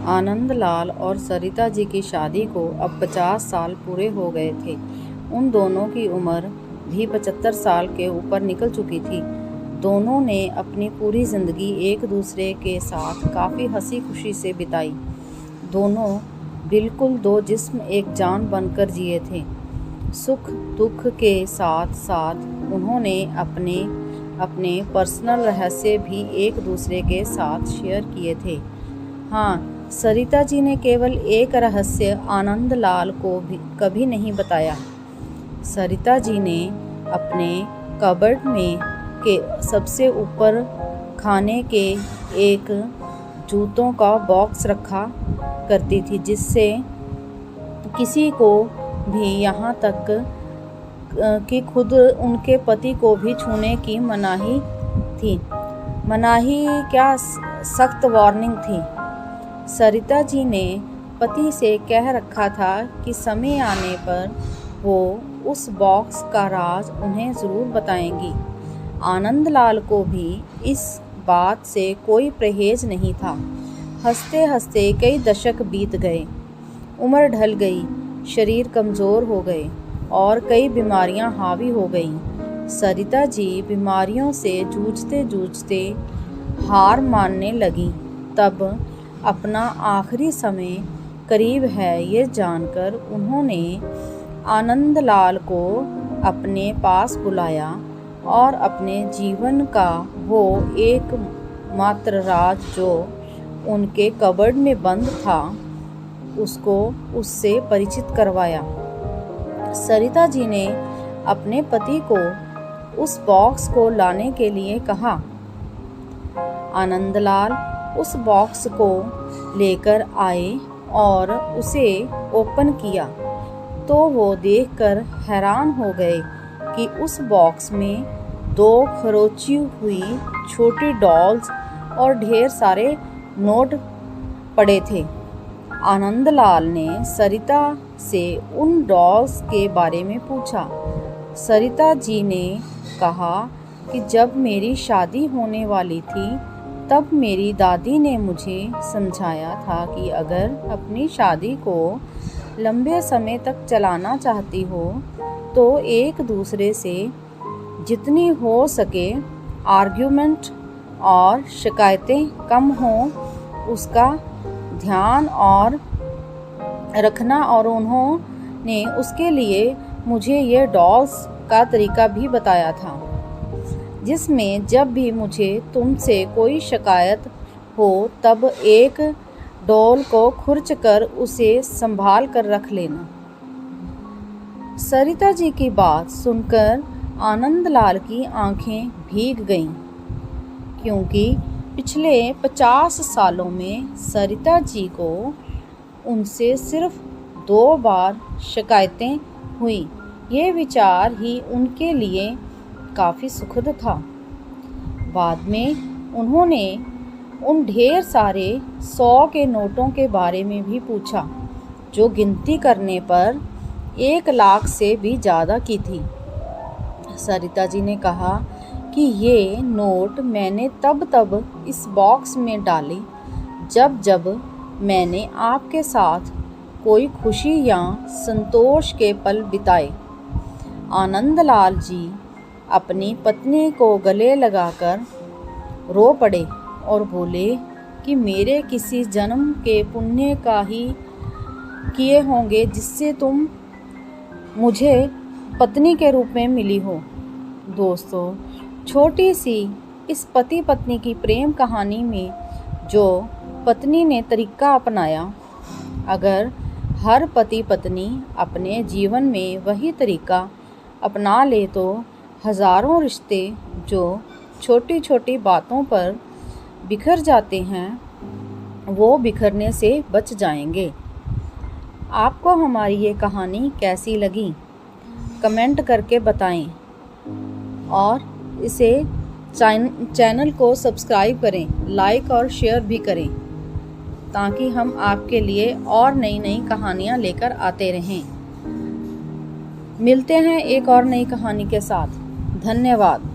आनंदलाल और सरिता जी की शादी को अब 50 साल पूरे हो गए थे। उन दोनों की उम्र भी 75 साल के ऊपर निकल चुकी थी। दोनों ने अपनी पूरी ज़िंदगी एक दूसरे के साथ काफ़ी हंसी खुशी से बिताई। दोनों बिल्कुल दो जिस्म एक जान बनकर जिए थे। सुख दुख के साथ साथ उन्होंने अपने पर्सनल रहस्य भी एक दूसरे के साथ शेयर किए थे। हाँ, सरिता जी ने केवल एक रहस्य आनंदलाल को भी कभी नहीं बताया। सरिता जी ने अपने कबर्ड में के सबसे ऊपर खाने के एक जूतों का बॉक्स रखा करती थी, जिससे किसी को भी यहाँ तक कि खुद उनके पति को भी छूने की मनाही थी। मनाही क्या, सख्त वार्निंग थी। सरिता जी ने पति से कह रखा था कि समय आने पर वो उस बॉक्स का राज उन्हें ज़रूर बताएंगी। आनंदलाल को भी इस बात से कोई परहेज नहीं था। हंसते हंसते कई दशक बीत गए। उम्र ढल गई, शरीर कमज़ोर हो गए और कई बीमारियां हावी हो गईं। सरिता जी बीमारियों से जूझते जूझते हार मानने लगीं। तब अपना आखिरी समय करीब है ये जानकर उन्होंने आनंदलाल को अपने पास बुलाया और अपने जीवन का वो एकमात्र राज जो उनके कबर्ड में बंद था उसको उससे परिचित करवाया। सरिता जी ने अपने पति को उस बॉक्स को लाने के लिए कहा। आनंदलाल उस बॉक्स को लेकर आए और उसे ओपन किया तो वो देखकर हैरान हो गए कि उस बॉक्स में 2 खरोंची हुई छोटी डॉल्स और ढेर सारे नोट पड़े थे। आनंदलाल ने सरिता से उन डॉल्स के बारे में पूछा। सरिता जी ने कहा कि जब मेरी शादी होने वाली थी तब मेरी दादी ने मुझे समझाया था कि अगर अपनी शादी को लंबे समय तक चलाना चाहती हो तो एक दूसरे से जितनी हो सके आर्ग्यूमेंट और शिकायतें कम हों उसका ध्यान और रखना। और उन्होंने उसके लिए मुझे ये डॉल्स का तरीका भी बताया था, जिसमें जब भी मुझे तुमसे कोई शिकायत हो तब एक डॉल को खुरच कर उसे संभाल कर रख लेना। सरिता जी की बात सुनकर आनंदलाल की आंखें भीग गईं, क्योंकि पिछले 50 सालों में सरिता जी को उनसे सिर्फ 2 बार शिकायतें हुई। ये विचार ही उनके लिए काफ़ी सुखद था। बाद में उन्होंने उन ढेर सारे 100 के नोटों के बारे में भी पूछा, जो गिनती करने पर 1 लाख से भी ज़्यादा की थी। सरिता जी ने कहा कि ये नोट मैंने तब इस बॉक्स में डाले जब मैंने आपके साथ कोई खुशी या संतोष के पल बिताए। आनंदलाल जी अपनी पत्नी को गले लगाकर रो पड़े और बोले कि मेरे किसी जन्म के पुण्य का ही किए होंगे जिससे तुम मुझे पत्नी के रूप में मिली हो। दोस्तों, छोटी सी इस पति पत्नी की प्रेम कहानी में जो पत्नी ने तरीका अपनाया, अगर हर पति पत्नी अपने जीवन में वही तरीका अपना ले तो हज़ारों रिश्ते जो छोटी छोटी बातों पर बिखर जाते हैं वो बिखरने से बच जाएंगे। आपको हमारी ये कहानी कैसी लगी कमेंट करके बताएं और इसे चैनल को सब्सक्राइब करें, लाइक और शेयर भी करें ताकि हम आपके लिए और नई नई कहानियाँ लेकर आते रहें। मिलते हैं एक और नई कहानी के साथ। धन्यवाद।